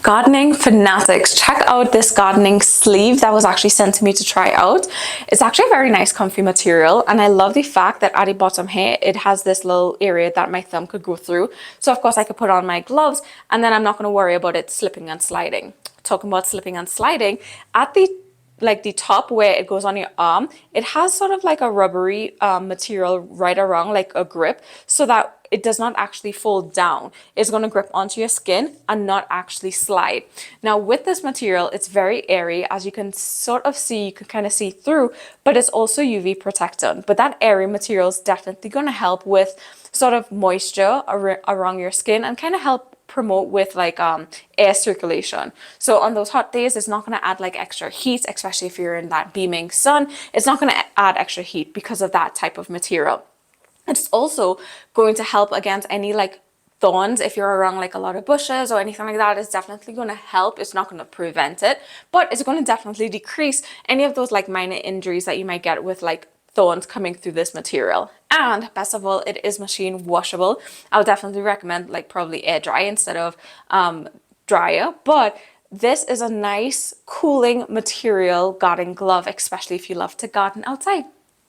Gardening fanatics, check out this gardening sleeve that was actually sent to me to try out. It's actually a very nice comfy material, and I love the fact that at the bottom here it has this little area that my thumb could go through, so of course I could put on my gloves and then I'm not going to worry about it slipping and sliding. Talking about slipping and sliding, at the top where it goes on your arm, it has sort of like a rubbery material right around, like a grip, so that it does not actually fall down. It's going to grip onto your skin and not actually slide. Now with this material, it's very airy, as you can sort of see, you can kind of see through, but it's also UV protectant. But that airy material is definitely going to help with sort of moisture around your skin and kind of help promote with like air circulation. So on those hot days, it's not going to add like extra heat, especially if you're in that beaming sun. It's not going to add extra heat because of that type of material. It's also going to help against any like thorns. If you're around like a lot of bushes or anything like that, it's definitely going to help. It's not going to prevent it, but it's going to definitely decrease any of those like minor injuries that you might get with like thorns coming through this material. And best of all, it is machine washable. I would definitely recommend like probably air dry instead of dryer, but this is a nice cooling material garden glove, especially if you love to garden outside.